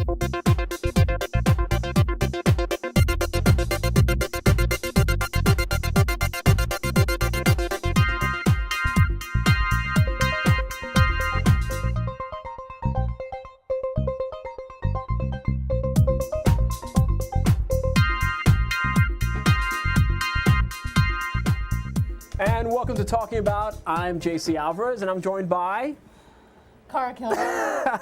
And welcome to Talking About. I'm JC Alvarez, and I'm joined by Cara Kilmer.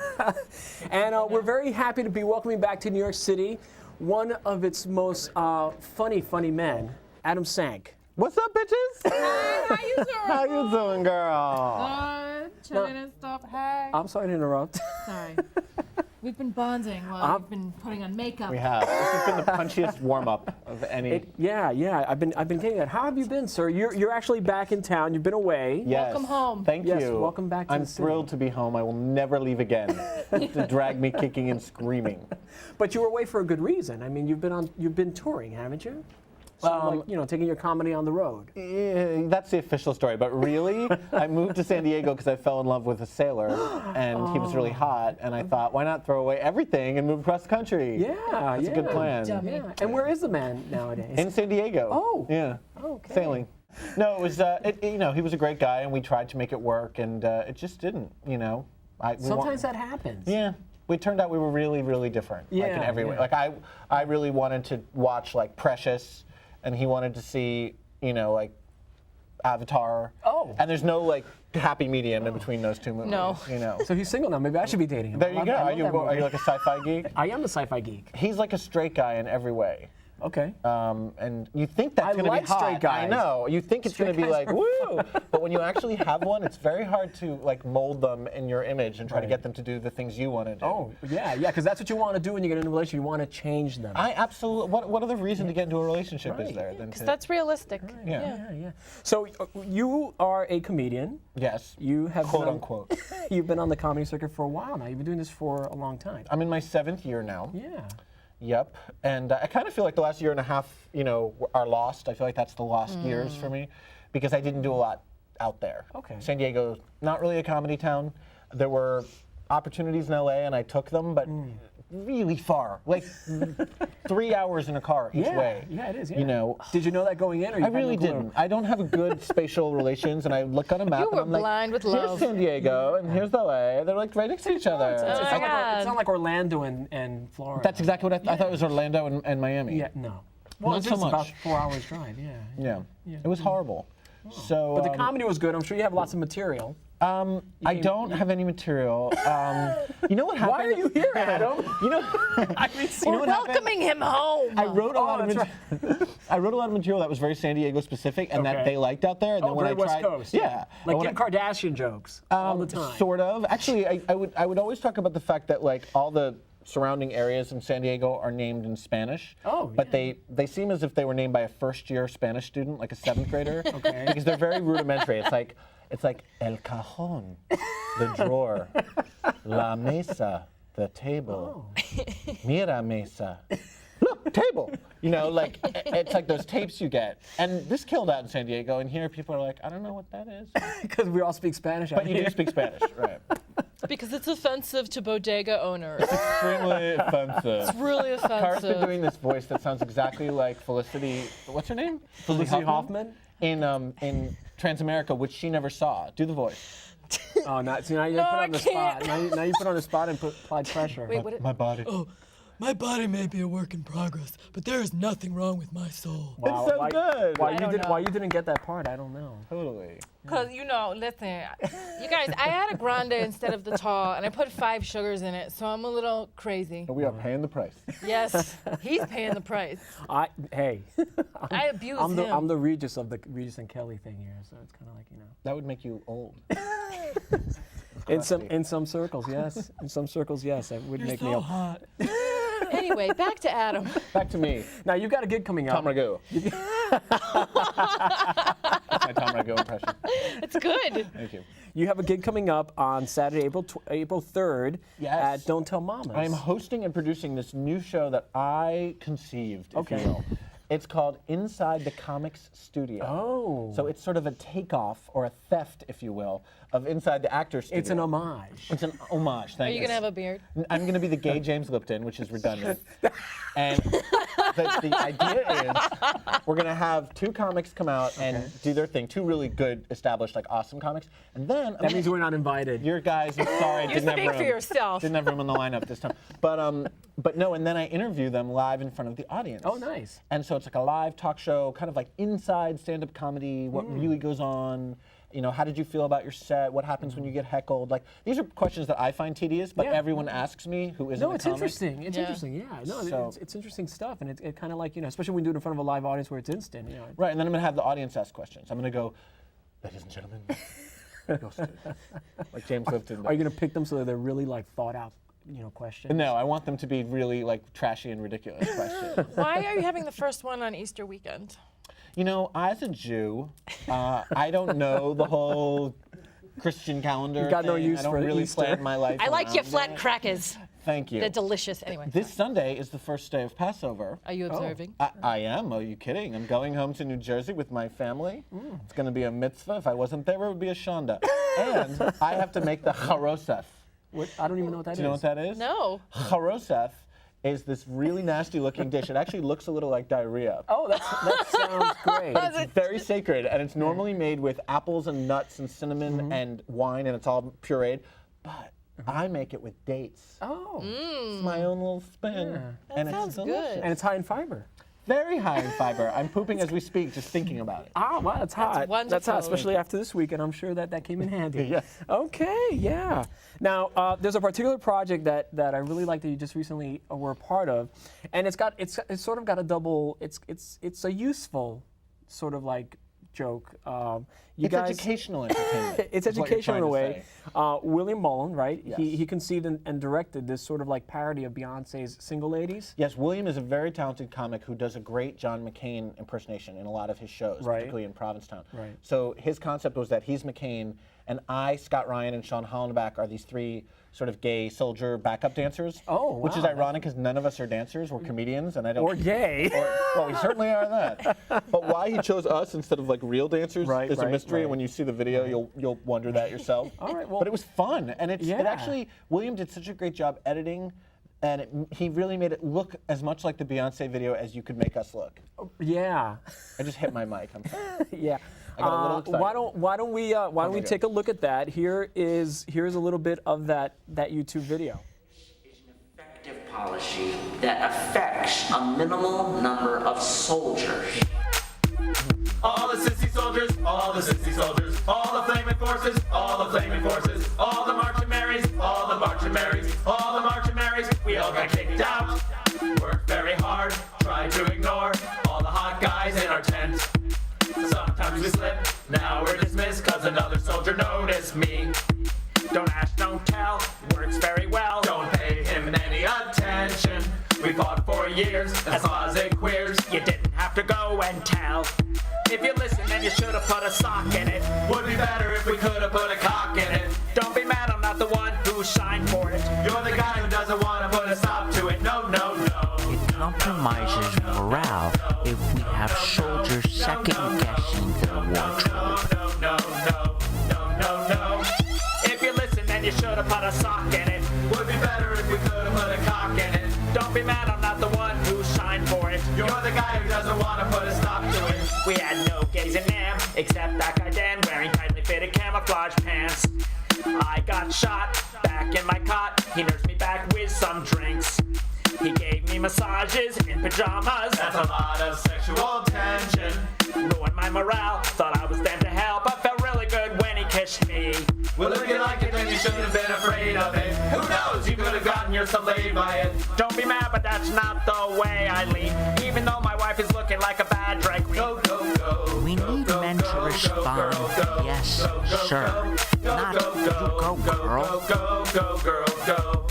and we're very happy to be welcoming back to New York City one of its most funny men, Adam Sank. What's up, bitches? Hi, how you doing? How you doing, girl? Good, chilling and stuff. Hey. I'm sorry to interrupt. Sorry. We've been bonding while you've been putting on makeup. We have. This has been the punchiest warm-up of any. Yeah. I've been getting that. How have you been, sir? You're actually back in town. You've been away. Yes. Welcome home. Thank Yes, you. welcome back to I'm the city. thrilled to be home. I will never leave again. To drag me kicking and screaming. But you were away for a good reason. I mean, you've been touring, haven't you? So, taking your comedy on the road. Yeah, that's the official story, but really, I moved to San Diego because I fell in love with a sailor, and he was really hot, and I thought, why not throw away everything and move across the country? Yeah, That's a good plan. Yeah. And where is the man nowadays? In San Diego. Oh. Yeah. Okay. Sailing. No, it was, he was a great guy, and we tried to make it work, and it just didn't, Sometimes that happens. Yeah. We turned out we were really, really different, like in every way. Like I really wanted to watch like Precious, and he wanted to see, like Avatar. Oh. And there's no like happy medium in between those two movies. No. So he's single now. Maybe I should be dating him. There you go. I Are you like a sci-fi geek? I am a sci-fi geek. He's like a straight guy in every way. Okay. And you think that's going to like be hot. straight guys. I know. You think it's going to be Straight guys like, woo! But when you actually have one, it's very hard to like mold them in your image and try to get them to do the things you want to do. Oh, yeah, because that's what you want to do when you get into a relationship. You want to change them. I absolutely. What other reason to get into a relationship is there than to? That's realistic. Yeah. So you are a comedian. Yes. You have Quote unquote. You've been on the comedy circuit for a while now. You've been doing this for a long time. I'm in my 7th year now. Yeah. Yep. And I kind of feel like the last year and a half, are lost. I feel like that's the lost years for me because I didn't do a lot out there. Okay. San Diego's not really a comedy town. There were opportunities in LA and I took them, but really far, like 3 hours in a car each way. Yeah, it is. Yeah. Did you know that going in? Or you I really didn't. I don't have a good spatial relations, and I look on a map You and were I'm like, blind with love. here's San Diego and here's LA. They're like right next to each other. It's not like Orlando and Florida. That's exactly what I thought it was Orlando and Miami. Yeah, no. Well, Not it's so just about much. 4 hours drive, Yeah. It was horrible. So, But the comedy was good. I'm sure you have lots of material. I don't have any material. You know what happened? Why are you here, Adam? You know I mean, you know We're what happened? welcoming him home. I wrote a lot of that's I wrote a lot of material that was very San Diego specific and that Okay. they liked out there. And then when very I tried, West Coast. yeah, Like and when Kim Kardashian jokes all the time. Sort of. Actually, I would always talk about the fact that like all the surrounding areas in San Diego are named in Spanish. Oh, But they seem as if they were named by a first-year Spanish student, like a 7th grader. Okay. Because they're very rudimentary. It's like El Cajón, the drawer, La Mesa, the table, Mira Mesa. Look, table. It's like those tapes you get. And this killed out in San Diego, and here people are like, I don't know what that is. Because we all speak Spanish out But you here. do speak Spanish, right? Because it's offensive to bodega owners. Extremely offensive. It's really Cara's been offensive. doing this voice that sounds exactly like Felicity. What's her name? Felicity Hoffman? In Transamerica, which she never saw. Do the voice. Oh, now you put on the spot. Now you put on the spot and applied pressure. Wait, what? My body. Oh, my body may be a work in progress, but there is nothing wrong with my soul. It's so good. Why you didn't get that part? I don't know. Totally. Because, listen, you guys, I had a grande instead of the tall, and I put 5 sugars in it, so I'm a little crazy. We are paying the price. Yes, he's paying the price. Hey. I abuse I'm the him. I'm the Regis of the Regis and Kelly thing here, so it's kind of like That would make you old. In some circles, yes. In some circles, yes. That would You're make so me. hot. Anyway, back to Adam. Back to me. Now you've got a gig coming up. Tom Rago. That's my Tom Rago impression. It's good. Thank you. You have a gig coming up on Saturday, April 3rd Yes. at Don't Tell Mamas. I am hosting and producing this new show that I conceived, if you will. It's called Inside the Comics Studio. Oh. So it's sort of a takeoff, or a theft, if you will, of Inside the Actors Studio. It's an homage. It's an homage, thank Are you going to have a beard? I'm going to be the gay James Lipton, which is redundant. And the idea is we're going to have 2 comics come out and do their thing, 2 really good, established, like awesome comics. And then That means we're not invited. your guys, I'm sorry, You didn't have speak room. for yourself. Didn't have room in the lineup this time. But no, and then I interview them live in front of the audience. Oh, nice. And so it's like a live talk show, kind of like inside stand-up comedy, what really goes on. You know, how did you feel about your set? What happens when you get heckled? Like, these are questions that I find tedious, but Yeah. everyone asks me who isn't No, a it's comic. interesting. It's Yeah. interesting. Yeah. No, So- it's interesting stuff, and it kind of like, you know, especially when you do it in front of a live audience where it's instant. You know. Right, and then I'm going to have the audience ask questions. I'm going to go, ladies and gentlemen, like James Lipton. Are you gonna pick them so that they're really like thought out, you know, questions? No, I want them to be really like trashy and ridiculous questions. Why are you having the first one on Easter weekend? You know, as a Jew, I don't know the whole Christian calendar. You got no thing. use I don't for really Easter. plan my life. I like your around flat it. crackers. Thank you. They're delicious. Anyway, This Sunday is the first day of Passover. are you observing? I am. Are you kidding? I'm going home to New Jersey with my family. It's going to be a mitzvah. If I wasn't there, it would be a shanda. And I have to make the charosef. What? I don't even know what that is. Do you know what that is? No. Charosef is this really nasty looking dish. It actually looks a little like diarrhea. Oh, that sounds great. It's very sacred, and it's normally made with apples and nuts and cinnamon and wine, and it's all pureed. But I make it with dates. Oh. It's my own little spin, and sounds it's delicious. good. And it's high in fiber. Very high in fiber. I'm pooping as we speak, just thinking about it. Ah, wow, that's hot. That's wonderful. hot, especially after this weekend. I'm sure that came in handy. Yes. Okay, yeah. Now, there's a particular project that I really like that you just recently were a part of, and it's sort of got a double. It's a useful sort of like joke. You It's guys, educational entertainment. It's is what you're educational in a trying way. to say. William Mullen, right? Yes. He conceived and directed this sort of like parody of Beyonce's Single Ladies. Yes, William is a very talented comic who does a great John McCain impersonation in a lot of his shows, Right. particularly in Provincetown. Right. So his concept was that he's McCain, and I, Scott Ryan, and Sean Hollenbach are these 3 sort of gay soldier backup dancers. Oh, Which is wow. ironic because none of us are dancers. We're comedians, and I don't. Or gay. Well, we certainly are that. But why he chose us instead of like real dancers Right, is a right, mystery. And right. when you see the video, you'll wonder that yourself. All right, well- but it was fun, and it Yeah. actually William did such a great job editing, and he really made it look as much like the Beyonce video as you could make us look. Yeah. I just hit my mic. I'm sorry. Yeah. I got a little excited. Why don't we my God. take a look at that? Here's a little bit of that YouTube video. Is an effective policy that affects a minimal number of soldiers. All the sissy soldiers, all the sissy soldiers, all the flaming forces, all the flaming forces, all the marching Marys, all the marching Marys, all the marching Marys, we all got kicked out. Worked very hard, tried to ignore all the hot guys in our tent. Sometimes we slip, now we're dismissed cause another soldier noticed me. Don't ask, don't tell, works very well, don't pay him any attention. We fought for years as closet queers, you didn't have to go and tell. If you listen, then you should have put a sock in it. Would be better if we could have put a cock in it. Don't be mad, I'm not the one who signed for it. You're the guy who doesn't want to put a stop to it. No, no, no. It compromises morale if we have soldiers second-guessing their wardrobe. No. If you listen, then you should have put a sock in it. Would be better if we could have put a cock in it. Don't be mad, I'm not the one who signed for it. You're the guy who doesn't want to put a stop to it. We had no gays in them, except that guy Dan wearing tightly fitted camouflage pants. I got shot back in my cot. He nursed me back with some drinks. He gave me massages in pajamas. That's a lot of sexual tension. Ruined my morale. Thought I was damned to hell, but felt really good when he kissed me. Well, if you like it, then you shouldn't have been afraid of it. Who knows? You could have gotten yourself laid by it. Don't be mad, but that's not the way I lean. Even though my wife is looking like a bad drag queen. Go, go, go. We need men to respond, yes, sir. Not, you go, girl. Go, girl, go.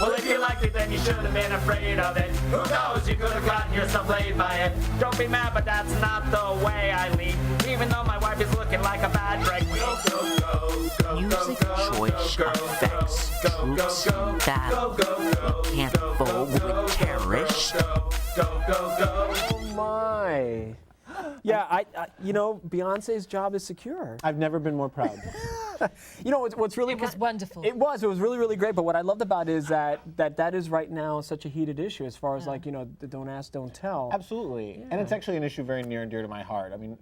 Well, if you liked it, then you should have been afraid of it. Who knows, you could have gotten yourself laid by it. Don't be mad, but that's not the way I lean. Even though my wife is looking like a bad drag queen. Go, go, go, go, Music go, choice go, affects troops in battle. We can't vote with terrorists. Go, go, go. Oh my. Yeah, I you know, Beyonce's job is secure. I've never been more proud. You know, what's really It was wonderful. It was really, really great. But what I loved about it is that is right now such a heated issue as far as like, you know, the don't ask, don't tell. Absolutely. And it's actually an issue very near and dear to my heart. I mean,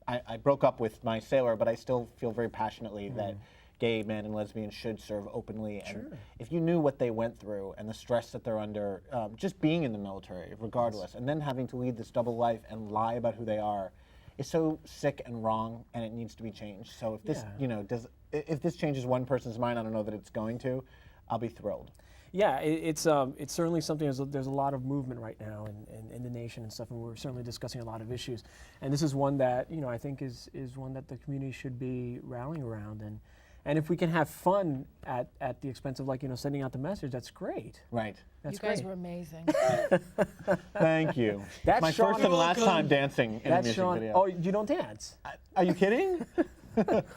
I broke up with my sailor, but I still feel very passionately that gay men and lesbians should serve openly. And if you knew what they went through and the stress that they're under, just being in the military, regardless, and then having to lead this double life and lie about who they are, is so sick and wrong, and it needs to be changed. So if this, you know, if this changes one person's mind, I don't know that it's going to, I'll be thrilled. Yeah, it's certainly something. There's a lot of movement right now in the nation and stuff, and we're certainly discussing a lot of issues. And this is one that, you know, I think is one that the community should be rallying around. And if we can have fun at the expense of, like, you know, sending out the message, that's great. Right. That's You guys great. were amazing. Thank you. That's my Sean- first and last time dancing in a That's music Sean. video. Oh, you don't dance? Are you kidding?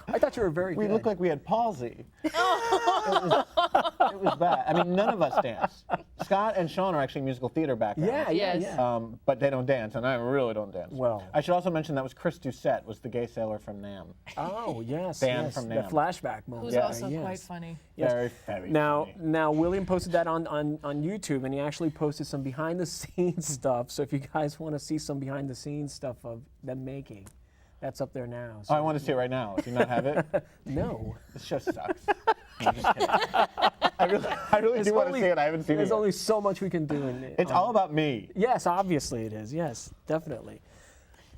I thought you were very We good. looked like we had palsy. It was bad. I mean, none of us dance. Scott and Sean are actually musical theater backgrounds. Yeah. Yes. But they don't dance, and I really don't dance. Well. I should also mention that was Chris Doucette, was the gay sailor from NAM. Oh yes, Dan yes. from the NAM. flashback moment. Who's there, also yes. quite funny. Yes. Very, very Now, funny. William posted that on YouTube, and he actually posted some behind-the-scenes stuff. So if you guys want to see some behind-the-scenes stuff of them making, that's up there now. Oh, So I want to see it right now. Do you not have it? no, This show sucks. No, I'm just kidding. I really do want to see it. I haven't seen it There's yet. only so much we can do in it. It's all about me. Yes, obviously it is. Yes, definitely.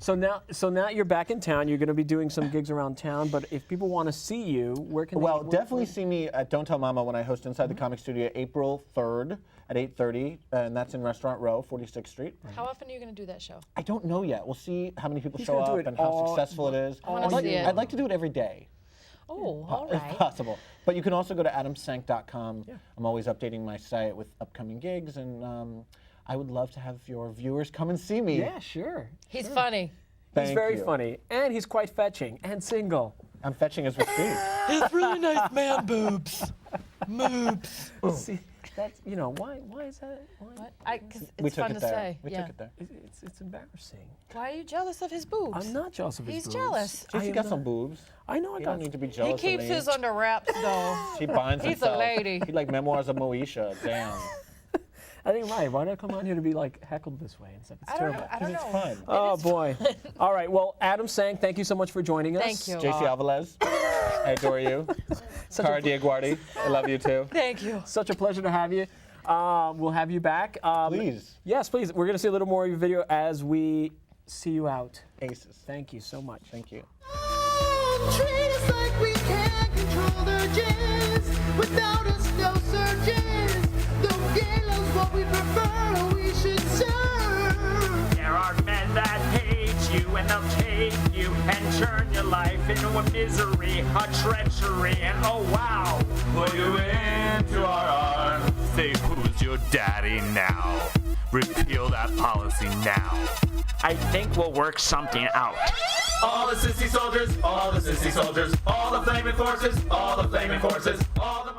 So now you're back in town. You're going to be doing some gigs around town. But if people want to see you, where can Well, they? definitely see me at Don't Tell Mama when I host Inside the Comic Studio April 3rd at 8:30, and that's in Restaurant Row, 46th Street. How often are you going to do that show? I don't know yet. We'll see how many people He's show gonna do up it and how all- successful it is. wanna I'd like, see it. I'd like to do it every day. Oh, all If right. possible. But you can also go to adamsank.com. I'm always updating my site with upcoming gigs, and I would love to have your viewers come and see me. Yeah, sure. He's funny. He's Thank very you. funny, and he's quite fetching and single. I'm fetching as we speak. It's really nice man boobs. Moobs. See, that's why is that? Why? What? 'Cause We it's took fun it to there. say. We yeah. took it there. It's embarrassing. Why are you jealous of his boobs? I'm not jealous of his He's boobs. jealous. JC am got not- some boobs. I know I You got. don't need to be He jealous of me. keeps his under wraps though. He binds He's a himself. lady. He like Memoirs of Moesha. Damn. I think right. Why did I come on here to be like heckled this way and stuff? It's I don't terrible. know. I don't It's know. fun. Oh boy. All right. Well, Adam Sank, thank you so much for joining us. Thank you. JC Alvarez, I adore you. Cara Diaguardi, I love you too. Thank you. Such a pleasure to have you. We'll have you back. Please. Yes, please. We're going to see a little more of your video as we see you out. Aces. Thank you so much. Thank you. Treat us like we can't control their jizz. Without us, no surges. Though gay love's what we prefer, we should serve. There are men that hate you and they'll take you and turn your life into a misery, a treachery, and oh wow. Pull you into our arms. Say who's your daddy now. Repeal that policy now. I think we'll work something out. All the sissy soldiers, all the sissy soldiers, all the flaming forces, all the flaming forces, all the